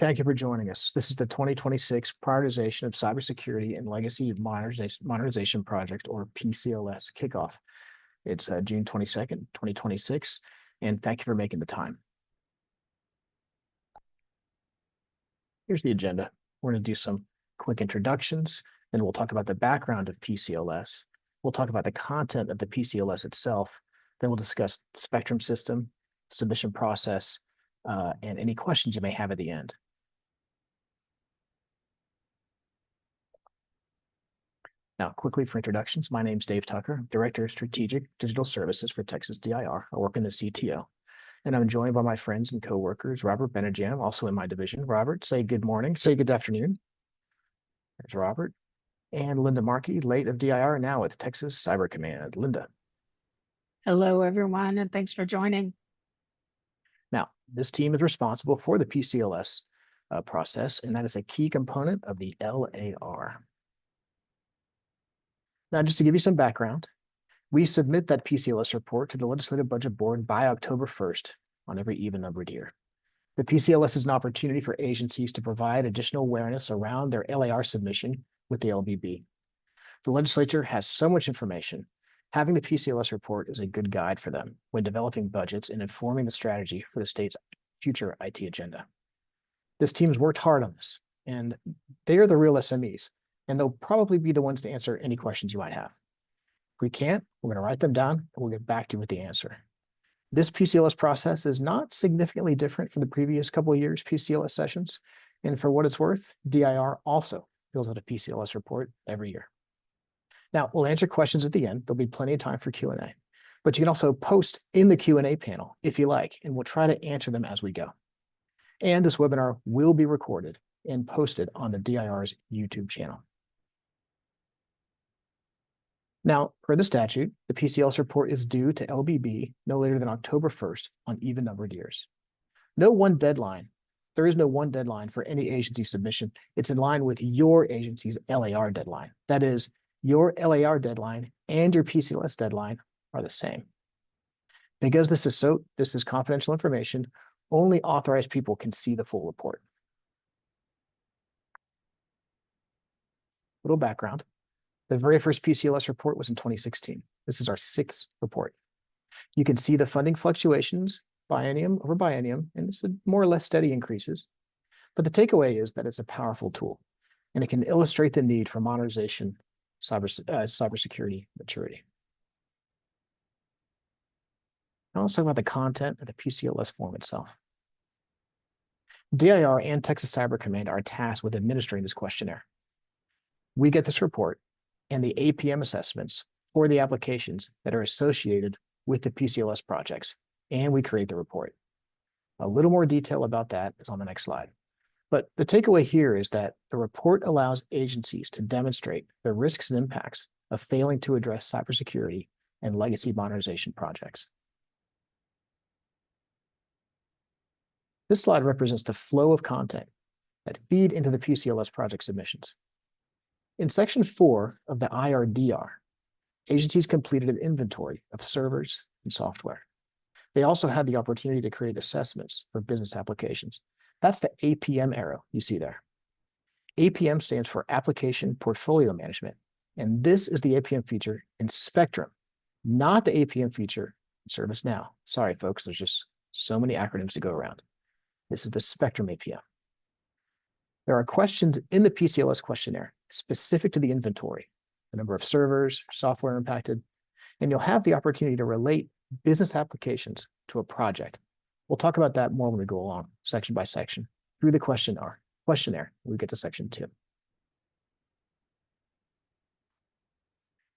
Thank you for joining us. This is the 2026 Prioritization of Cybersecurity and Legacy Modernization Project, or PCLS kickoff. It's June 22nd, 2026, and thank you for making the time. Here's the agenda. We're going to do some quick introductions, then we'll talk about the background of PCLS. We'll talk about the content of the PCLS itself. Then we'll discuss the spectrum system, submission process, and any questions you may have at the end. Now, quickly for introductions, my name's Dave Tucker, Director of Strategic Digital Services for Texas DIR. I work in the CTO, and I'm joined by my friends and coworkers, Robert Benajam, also in my division. Robert, say good morning, say good afternoon. There's Robert. And Linda Markey, late of DIR, now with Texas Cyber Command. Linda. Hello, everyone, and thanks for joining. Now, this team is responsible for the PCLS process, and that is a key component of the LAR. Now, just to give you some background, we submit that PCLS report to the Legislative Budget Board by October 1st on every even-numbered year. The PCLS is an opportunity for agencies to provide additional awareness around their LAR submission with the LBB. The legislature has so much information. Having the PCLS report is a good guide for them when developing budgets and informing the strategy for the state's future IT agenda. This team's worked hard on this, and they are the real SMEs, and they'll probably be the ones to answer any questions you might have. If we can't, we're going to write them down, and we'll get back to you with the answer. This PCLS process is not significantly different from the previous couple of years' PCLS sessions, and for what it's worth, DIR also fills out a PCLS report every year. Now, we'll answer questions at the end. There'll be plenty of time for Q&A, but you can also post in the Q&A panel if you like, and we'll try to answer them as we go. And this webinar will be recorded and posted on the DIR's YouTube channel. Now, per the statute, the PCLS report is due to LBB no later than October 1st on even-numbered years. There is no one deadline for any agency submission. It's in line with your agency's LAR deadline. That is, your LAR deadline and your PCLS deadline are the same. Because this is confidential information, only authorized people can see the full report. Little background. The very first PCLS report was in 2016. This is our 6th report. You can see the funding fluctuations biennium over biennium, and it's more or less steady increases. But the takeaway is that it's a powerful tool, and it can illustrate the need for modernization, cybersecurity maturity. Now let's talk about the content of the PCLS form itself. DIR and Texas Cyber Command are tasked with administering this questionnaire. We get this report and the APM assessments for the applications that are associated with the PCLS projects, and we create the report. A little more detail about that is on the next slide. But the takeaway here is that the report allows agencies to demonstrate the risks and impacts of failing to address cybersecurity and legacy modernization projects. This slide represents the flow of content that feed into the PCLS project submissions. In Section 4 of the IRDR, agencies completed an inventory of servers and software. They also had the opportunity to create assessments for business applications. That's the APM arrow you see there. APM stands for Application Portfolio Management, and this is the APM feature in Spectrum, not the APM feature in ServiceNow. Sorry, folks, there's just so many acronyms to go around. This is the Spectrum APM. There are questions in the PCLS questionnaire specific to the inventory, the number of servers, software impacted, and you'll have the opportunity to relate business applications to a project. We'll talk about that more when we go along, section by section, through the questionnaire when we get to section 2.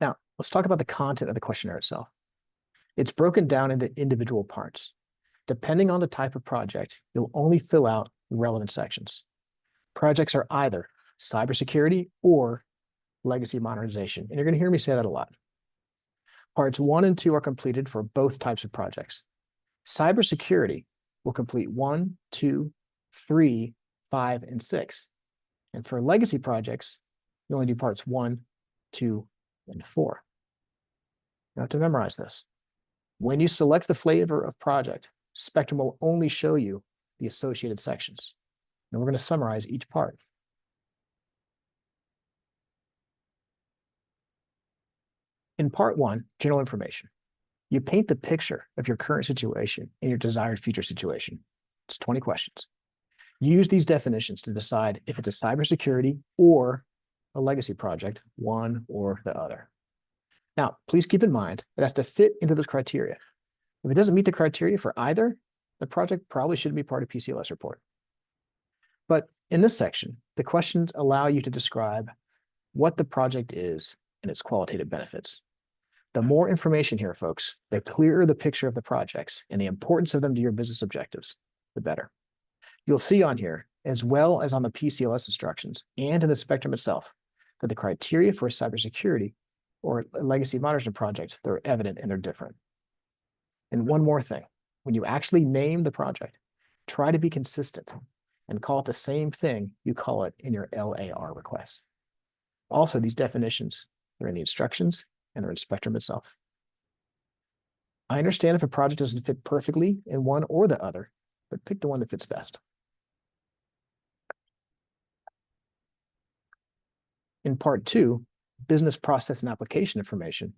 Now, let's talk about the content of the questionnaire itself. It's broken down into individual parts. Depending on the type of project, you'll only fill out relevant sections. Projects are either cybersecurity or legacy modernization, and you're going to hear me say that a lot. Parts 1 and 2 are completed for both types of projects. Cybersecurity will complete 1, 2, 3, 5, and 6. And for legacy projects, you only do parts 1, 2, and 4. You have to memorize this. When you select the flavor of project, Spectrum will only show you the associated sections. And we're going to summarize each part. In part one, general information, you paint the picture of your current situation and your desired future situation. It's 20 questions. Use these definitions to decide if it's a cybersecurity or a legacy project, one or the other. Now, please keep in mind it has to fit into those criteria. If it doesn't meet the criteria for either, the project probably shouldn't be part of PCLS report. But in this section, the questions allow you to describe what the project is and its qualitative benefits. The more information here, folks, the clearer the picture of the projects and the importance of them to your business objectives, the better. You'll see on here, as well as on the PCLS instructions and in the spectrum itself, that the criteria for a cybersecurity or a legacy modernization project, they're evident and they're different. And one more thing, when you actually name the project, try to be consistent and call it the same thing you call it in your LAR request. Also, these definitions, they're in the instructions and they're in spectrum itself. I understand if a project doesn't fit perfectly in one or the other, but pick the one that fits best. In part two, business process and application information,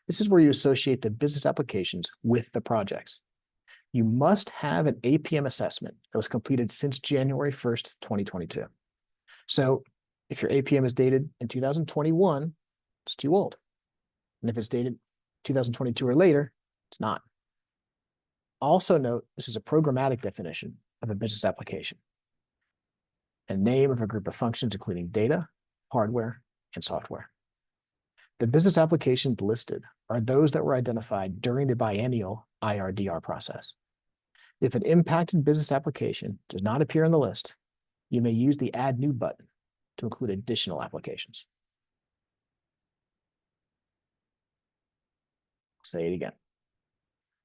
this is where you associate the business applications with the projects. You must have an APM assessment that was completed since January 1st, 2022. So if your APM is dated in 2021, it's too old. And if it's dated 2022 or later, it's not. Also note, this is a programmatic definition of a business application. A name of a group of functions, including data, hardware, and software. The business applications listed are those that were identified during the biennial IRDR process. If an impacted business application does not appear on the list, you may use the Add New button to include additional applications. Say it again.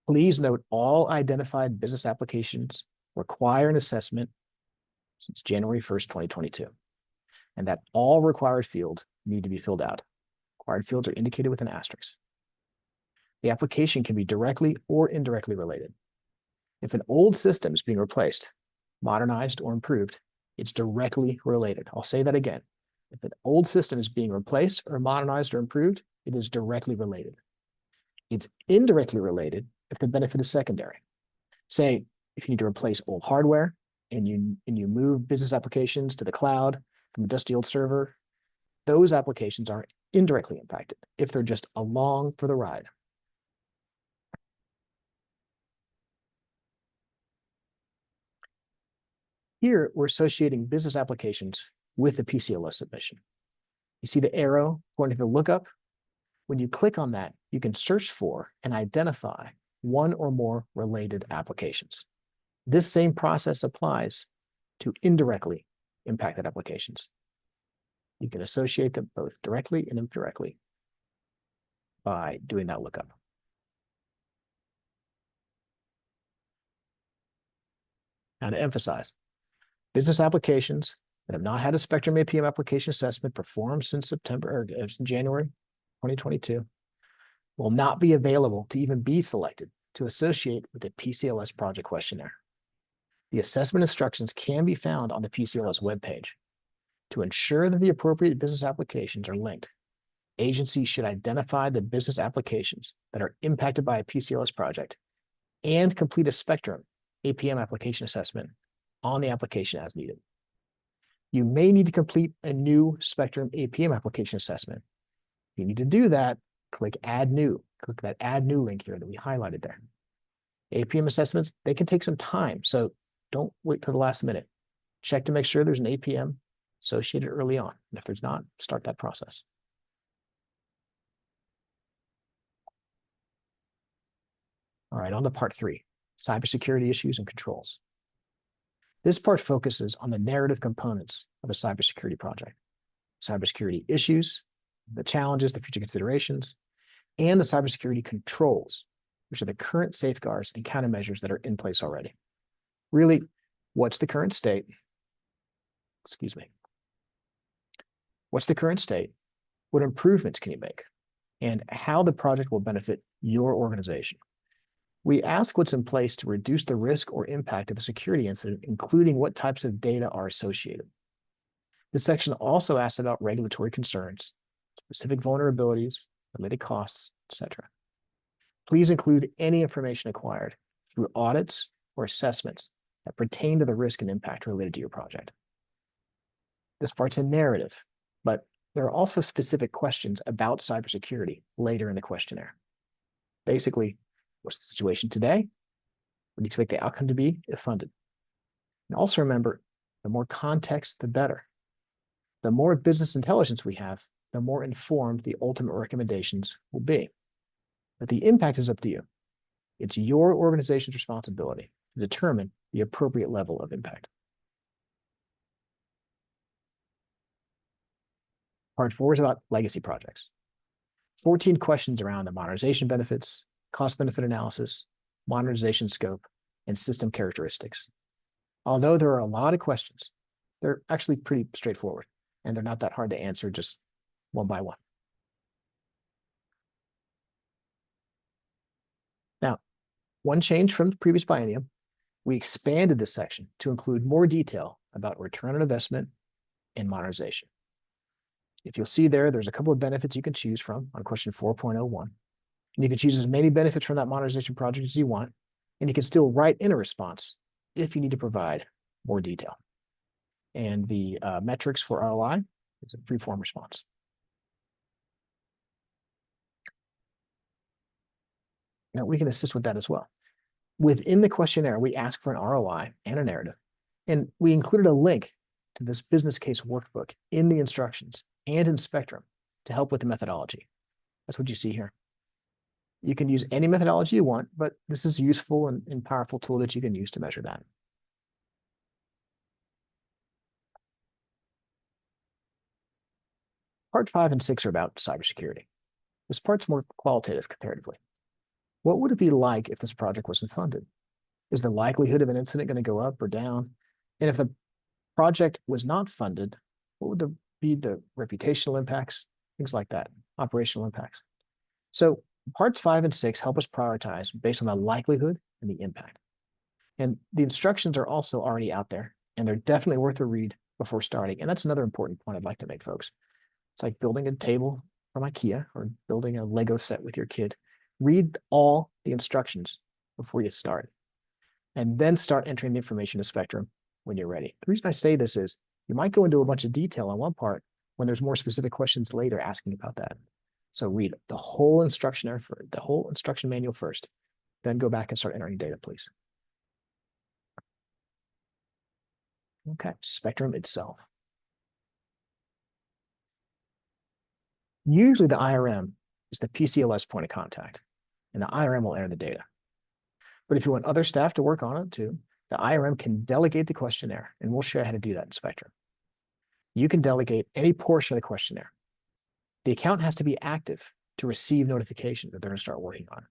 Please note all identified business applications require an assessment since January 1st, 2022, and that all required fields need to be filled out. Required fields are indicated with an asterisk. The application can be directly or indirectly related. If an old system is being replaced, modernized, or improved, it's directly related. I'll say that again. If an old system is being replaced or modernized or improved, it is directly related. It's indirectly related if the benefit is secondary. Say, if you need to replace old hardware and you move business applications to the cloud from a dusty old server, those applications are indirectly impacted if they're just along for the ride. Here, we're associating business applications with the PCLS submission. You see the arrow pointing to the lookup? When you click on that, you can search for and identify one or more related applications. This same process applies to indirectly impacted applications. You can associate them both directly and indirectly by doing that lookup. Now to emphasize, business applications that have not had a Spectrum APM application assessment performed since January 2022 will not be available to even be selected to associate with the PCLS project questionnaire. The assessment instructions can be found on the PCLS webpage. To ensure that the appropriate business applications are linked, agencies should identify the business applications that are impacted by a PCLS project and complete a Spectrum APM application assessment on the application as needed. You may need to complete a new Spectrum APM application assessment. If you need to do that, click Add New. Click that Add New link here that we highlighted there. APM assessments, they can take some time, so don't wait till the last minute. Check to make sure there's an APM associated early on. And if there's not, start that process. All right, on to part three, cybersecurity issues and controls. This part focuses on the narrative components of a cybersecurity project. Cybersecurity issues, the challenges, the future considerations, and the cybersecurity controls, which are the current safeguards and countermeasures that are in place already. Really, what's the current state? Excuse me. What's the current state? What improvements can you make? And how the project will benefit your organization. We ask what's in place to reduce the risk or impact of a security incident, including what types of data are associated. This section also asks about regulatory concerns, specific vulnerabilities, related costs, etc. Please include any information acquired through audits or assessments that pertain to the risk and impact related to your project. This part's a narrative, but there are also specific questions about cybersecurity later in the questionnaire. Basically, what's the situation today? What do you expect the outcome to be if funded? And also remember, the more context, the better. The more business intelligence we have, the more informed the ultimate recommendations will be. But the impact is up to you. It's your organization's responsibility to determine the appropriate level of impact. Part 4 is about legacy projects. 14 questions around the modernization benefits, cost-benefit analysis, modernization scope, and system characteristics. Although there are a lot of questions, they're actually pretty straightforward, and they're not that hard to answer just one by one. Now, one change from the previous biennium, we expanded this section to include more detail about return on investment and modernization. If you'll see there, there's a couple of benefits you can choose from on question 4.01. And you can choose as many benefits from that modernization project as you want, and you can still write in a response if you need to provide more detail. And the metrics for ROI is a free-form response. Now, we can assist with that as well. Within the questionnaire, we ask for an ROI and a narrative, and we included a link to this business case workbook in the instructions and in Spectrum to help with the methodology. That's what you see here. You can use any methodology you want, but this is a useful and powerful tool that you can use to measure that. Part 5 and 6 are about cybersecurity. This part's more qualitative comparatively. What would it be like if this project wasn't funded? Is the likelihood of an incident going to go up or down? And if the project was not funded, what would be the reputational impacts? Things like that, operational impacts. So parts 5 and 6 help us prioritize based on the likelihood and the impact. And the instructions are also already out there, and they're definitely worth a read before starting. And that's another important point I'd like to make, folks. It's like building a table from IKEA or building a Lego set with your kid. Read all the instructions before you start, and then start entering the information to Spectrum when you're ready. The reason I say this is you might go into a bunch of detail on one part when there's more specific questions later asking about that. So read the whole instruction manual first, then go back and start entering data, please. Okay, Spectrum itself. Usually the IRM is the PCLS point of contact, and the IRM will enter the data. But if you want other staff to work on it too, the IRM can delegate the questionnaire, and we'll show you how to do that in Spectrum. You can delegate any portion of the questionnaire. The account has to be active to receive notification that they're going to start working on it.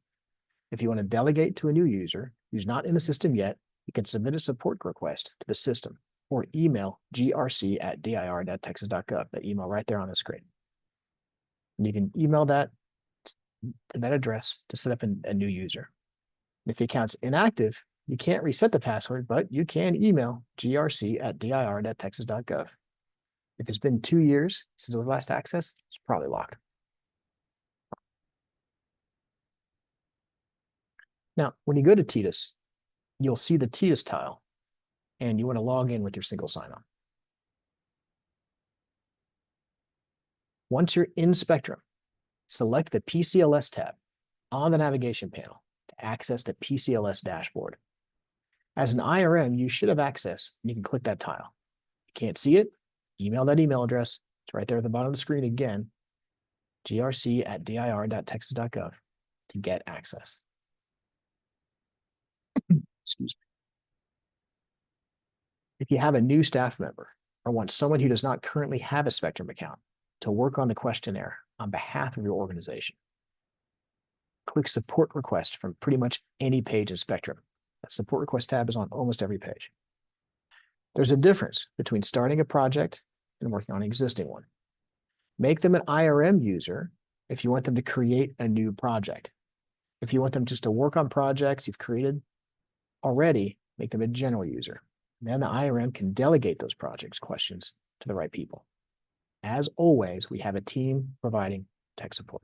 If you want to delegate to a new user who's not in the system yet, you can submit a support request to the system or email grc@dir.texas.gov, that email right there on the screen. And you can email that to that address to set up a new user. And if the account's inactive, you can't reset the password, but you can email grc@dir.texas.gov. If it's been 2 years since it was last accessed, it's probably locked. Now, when you go to TDIS, you'll see the TDIS tile, and you want to log in with your single sign-on. Once you're in Spectrum, select the PCLS tab on the navigation panel to access the PCLS dashboard. As an IRM, you should have access, and you can click that tile. If you can't see it, email that email address. It's right there at the bottom of the screen again, grc@dir.texas.gov to get access. Excuse me. If you have a new staff member or want someone who does not currently have a Spectrum account to work on the questionnaire on behalf of your organization, click Support Request from pretty much any page in Spectrum. That Support Request tab is on almost every page. There's a difference between starting a project and working on an existing one. Make them an IRM user if you want them to create a new project. If you want them just to work on projects you've created already, make them a general user. Then the IRM can delegate those projects questions to the right people. As always, we have a team providing tech support.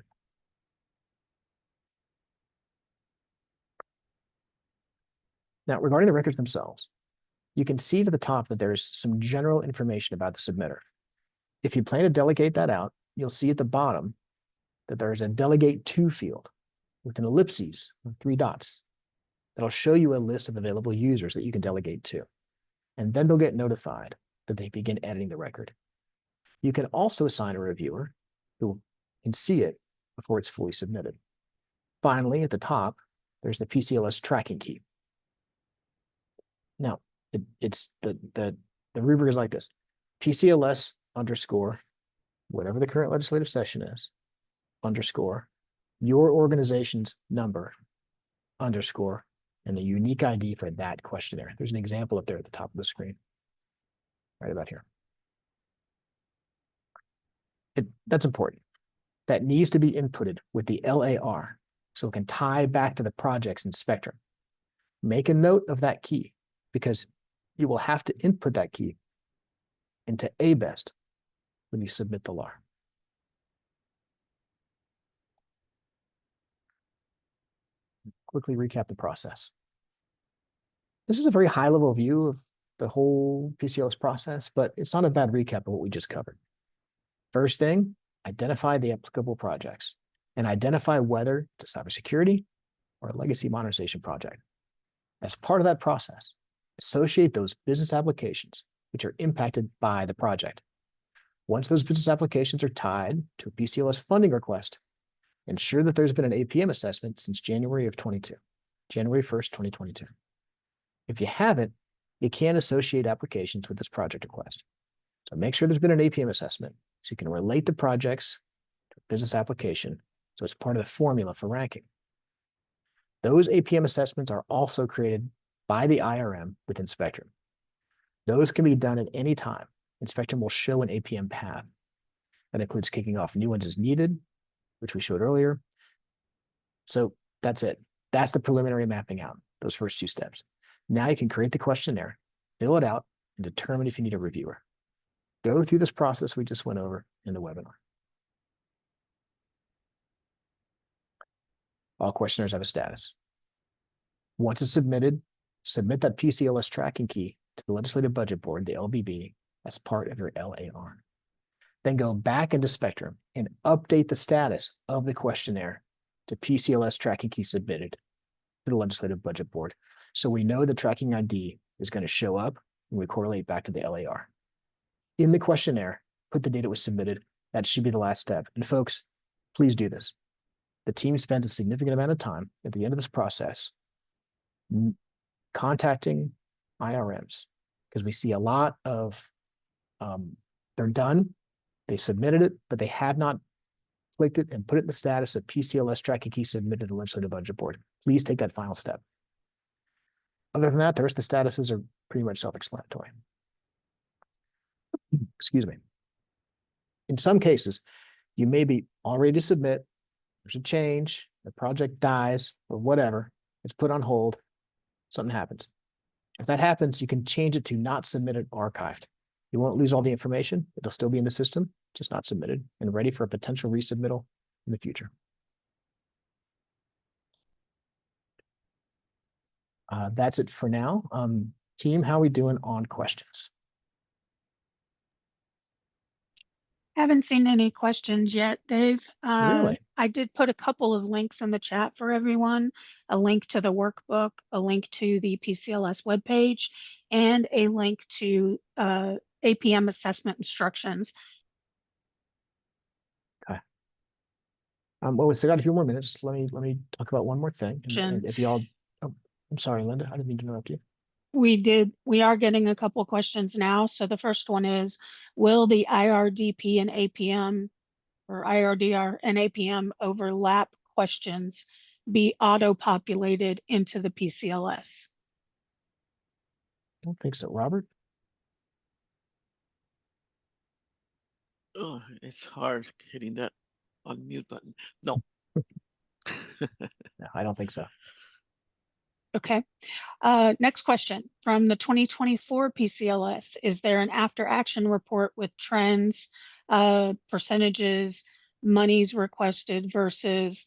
Now, regarding the records themselves, you can see at the top that there's some general information about the submitter. If you plan to delegate that out, you'll see at the bottom that there's a delegate to field with an ellipses, 3 dots, that'll show you a list of available users that you can delegate to. And then they'll get notified that they begin editing the record. You can also assign a reviewer who can see it before it's fully submitted. Finally, at the top, there's the PCLS tracking key. Now, it's the rubric is like this: PCLS underscore, whatever the current legislative session is, underscore, your organization's number, underscore, and the unique ID for that questionnaire. There's an example up there at the top of the screen, right about here. That's important. That needs to be inputted with the LAR so it can tie back to the projects in Spectrum. Make a note of that key because you will have to input that key into ABEST when you submit the LAR. Quickly recap the process. This is a very high-level view of the whole PCLS process, but it's not a bad recap of what we just covered. First thing, identify the applicable projects and identify whether it's a cybersecurity or a legacy modernization project. As part of that process, associate those business applications which are impacted by the project. Once those business applications are tied to a PCLS funding request, ensure that there's been an APM assessment since January 1st, 2022. If you haven't, you can associate applications with this project request. So make sure there's been an APM assessment so you can relate the projects to a business application so it's part of the formula for ranking. Those APM assessments are also created by the IRM within Spectrum. Those can be done at any time, and Spectrum will show an APM path. That includes kicking off new ones as needed, which we showed earlier. So that's it. That's the preliminary mapping out, those first 2 steps. Now you can create the questionnaire, fill it out, and determine if you need a reviewer. Go through this process we just went over in the webinar. All questionnaires have a status. Once it's submitted, submit that PCLS tracking key to the Legislative Budget Board, the LBB, as part of your LAR. Then go back into Spectrum and update the status of the questionnaire to PCLS tracking key submitted to the Legislative Budget Board. So we know the tracking ID is going to show up when we correlate back to the LAR. In the questionnaire, put the date it was submitted. That should be the last step. And folks, please do this. The team spends a significant amount of time at the end of this process contacting IRMs because we see a lot of they're done, they submitted it, but they have not clicked it and put it in the status of PCLS tracking key submitted to the Legislative Budget Board. Please take that final step. Other than that, the rest of the statuses are pretty much self-explanatory. Excuse me. In some cases, you may be all ready to submit, there's a change, the project dies, or whatever, it's put on hold, something happens. If that happens, you can change it to not submitted archived. You won't lose all the information, it'll still be in the system, just not submitted, and ready for a potential resubmittal in the future. That's it for now. Team, how are we doing on questions? Haven't seen any questions yet, Dave. Really? I did put a couple of links in the chat for everyone, a link to the workbook, a link to the PCLS webpage, and a link to APM assessment instructions. Okay. Well, we still got a few more minutes. Let me talk about one more thing. And if y'all, oh, I'm sorry, Linda, I didn't mean to interrupt you. We are getting a couple questions now. So the first one is, will the IRDP and APM or IRDR and APM overlap questions be auto-populated into the PCLS? I don't think so. Robert? Oh, it's hard hitting that unmute button. No. No, I don't think so. Okay. Next question. From the 2024 PCLS, is there an after action report with trends, percentages, monies requested versus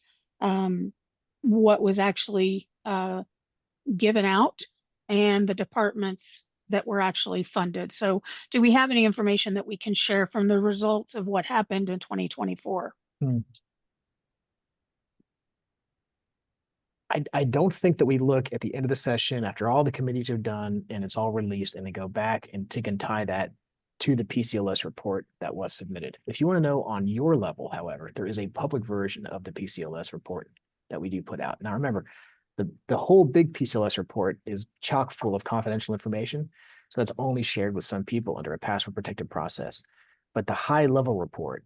what was actually given out and the departments that were actually funded? So do we have any information that we can share from the results of what happened in 2024? I don't think that we look at the end of the session after all the committees are done and it's all released and they go back and tick and tie that to the PCLS report that was submitted. If you want to know on your level, however, there is a public version of the PCLS report that we do put out. Now remember, the whole big PCLS report is chock full of confidential information. So that's only shared with some people under a password protected process. But the high level report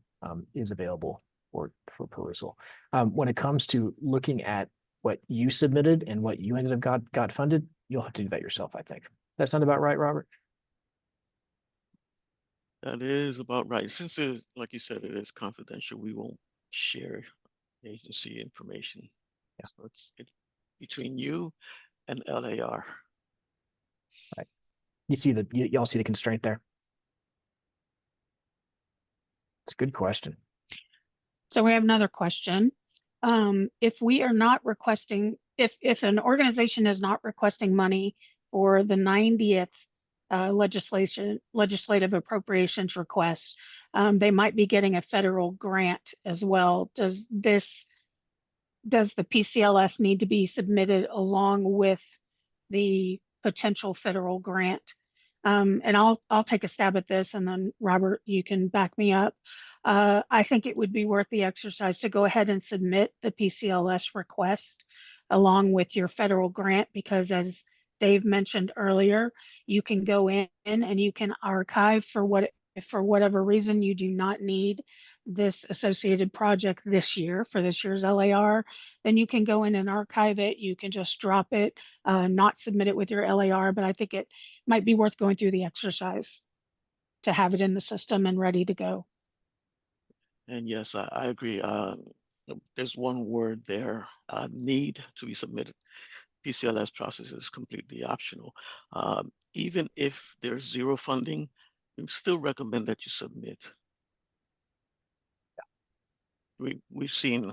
is available for perusal. When it comes to looking at what you submitted and what you ended up got funded, you'll have to do that yourself, I think. That sound about right, Robert? That is about right. Since it, like you said, it is confidential, we won't share agency information. Yeah. So it's between you and LAR. Right. You see y'all see the constraint there? It's a good question. So we have another question. If we are not requesting, if an organization is not requesting money for the 90th legislative appropriations request, they might be getting a federal grant as well. Does the PCLS need to be submitted along with the potential federal grant? And I'll take a stab at this, and then Robert, you can back me up. I think it would be worth the exercise to go ahead and submit the PCLS request along with your federal grant, because as Dave mentioned earlier, you can go in and you can archive for whatever reason you do not need this associated project this year for this year's LAR, then you can go in and archive it. You can just drop it, not submit it with your LAR, but I think it might be worth going through the exercise to have it in the system and ready to go. And yes, I agree. There's one word there, need to be submitted. PCLS process is completely optional. Even if there's zero funding, we still recommend that you submit. We've seen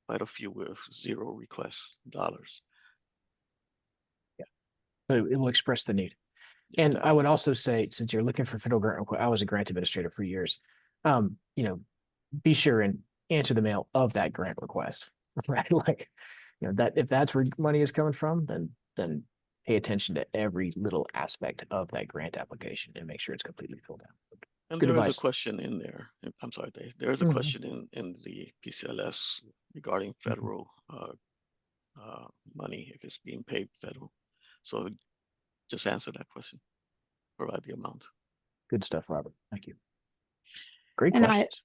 quite a few with zero requests dollars. Yeah, but it will express the need. And I would also say, since you're looking for federal grant, I was a grant administrator for years. Be sure and answer the mail of that grant request, right? Like, that if that's where money is coming from, then pay attention to every little aspect of that grant application and make sure it's completely filled out. And Good there advice. is a question in there. I'm sorry, Dave. There is a question in the PCLS regarding federal money, if it's being paid federal. So just answer that question. Provide the amount. Good stuff, Robert. Thank you. Great questions.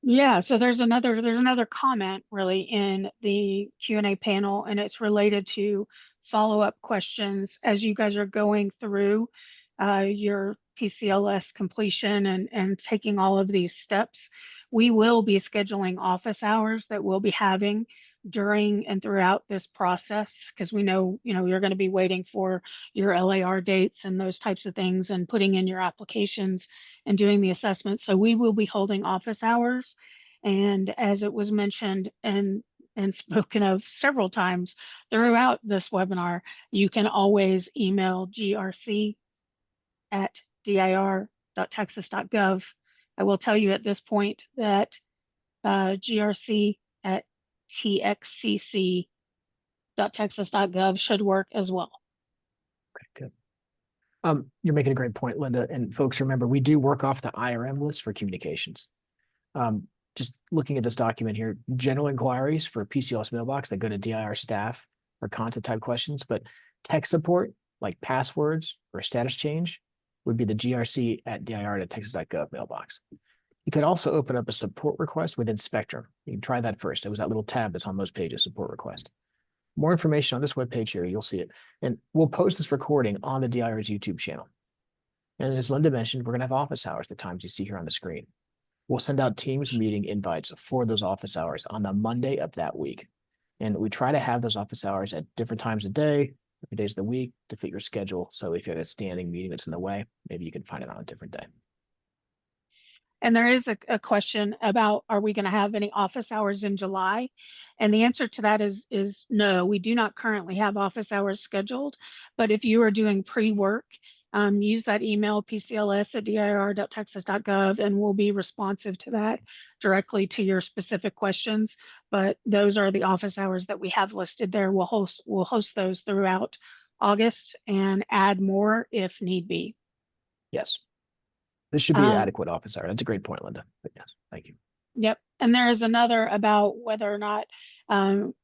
Yeah, so there's another comment really in the Q&A panel, and it's related to follow-up questions as you guys are going through your PCLS completion and taking all of these steps. We will be scheduling office hours that we'll be having during and throughout this process, because we know, you're going to be waiting for your LAR dates and those types of things and putting in your applications and doing the assessment. So we will be holding office hours. And as it was mentioned and spoken of several times throughout this webinar, you can always email grc@dir.texas.gov. I will tell you at this point that grc@txcc.texas.gov should work as well. Okay, good. You're making a great point, Linda. And folks, remember, we do work off the IRM list for communications. Just looking at this document here, general inquiries for PCLS mailbox that go to DIR staff or content type questions, but tech support like passwords or status change would be the grc@dir.texas.gov mailbox. You could also open up a support request within Spectrum. You can try that first. It was that little tab that's on most pages, support request. More information on this webpage here, you'll see it. And we'll post this recording on the DIR's YouTube channel. And as Linda mentioned, we're going to have office hours, the times you see here on the screen. We'll send out Teams meeting invites for those office hours on the Monday of that week. And we try to have those office hours at different times of day, different days of the week to fit your schedule. So if you have a standing meeting that's in the way, maybe you can find it on a different day. And there is a question about, are we going to have any office hours in July? And the answer to that is no, we do not currently have office hours scheduled. But if you are doing pre-work, use that email, pcls@dir.texas.gov, and we'll be responsive to that directly to your specific questions. But those are the office hours that we have listed there. We'll host those throughout August and add more if need be. Yes. This should be an adequate office hour. That's a great point, Linda. But yes, thank you. Yep. And there is another about whether or not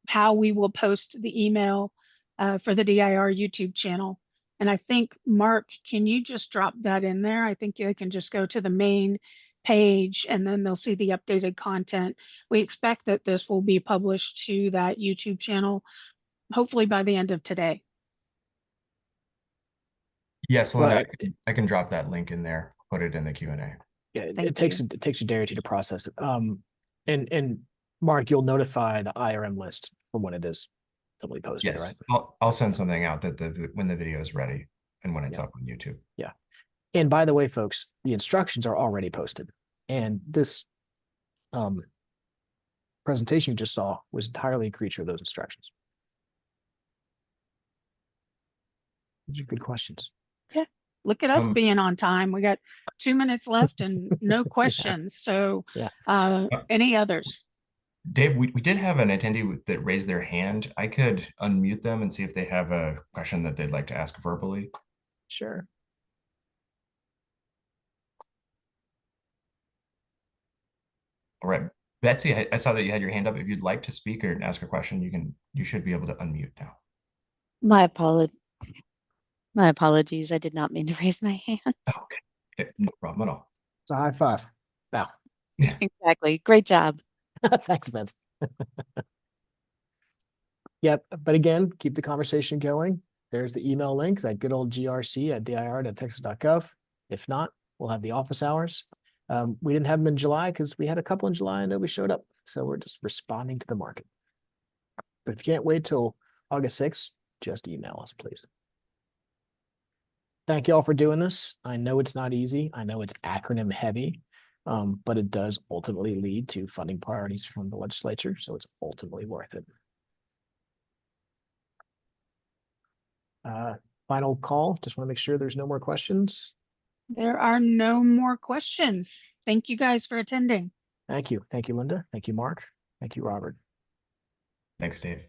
how we will post the email for the DIR YouTube channel. And I think, Mark, can you just drop that in there? I think you can just go to the main page and then they'll see the updated content. We expect that this will be published to that YouTube channel, hopefully by the end of today. Yes, Linda, I can drop that link in there, put it in the Q&A. Yeah, it takes a day or two to process it. And Mark, you'll notify the IRM list for when it is totally posted, Yes, right? I'll send something out that when the video is ready and when it's up on YouTube. Yeah. And by the way, folks, the instructions are already posted. And this presentation you just saw was entirely a creature of those instructions. These are good questions. Okay. Look at us being on time. We got 2 minutes left and no questions. So any others? Dave, we did have an attendee that raised their hand. I could unmute them and see if they have a question that they'd like to ask verbally. Sure. All right. Betsy, I saw that you had your hand up. If you'd like to speak or ask a question, you should be able to unmute now. My apologies. I did not mean to raise my hand. Okay. No problem at all. It's a high five. Bow. Yeah. Exactly. Great job. Thanks, Vince. Yep. But again, keep the conversation going. There's the email link, that good old grc@dir.texas.gov. If not, we'll have the office hours. We didn't have them in July because we had a couple in July and nobody showed up. So we're just responding to the market. But if you can't wait till August 6th, just email us, please. Thank you all for doing this. I know it's not easy. I know it's acronym heavy, but it does ultimately lead to funding priorities from the legislature. So it's ultimately worth it. Final call. Just want to make sure there's no more questions. There are no more questions. Thank you guys for attending. Thank you. Thank you, Linda. Thank you, Mark. Thank you, Robert. Thanks, Dave.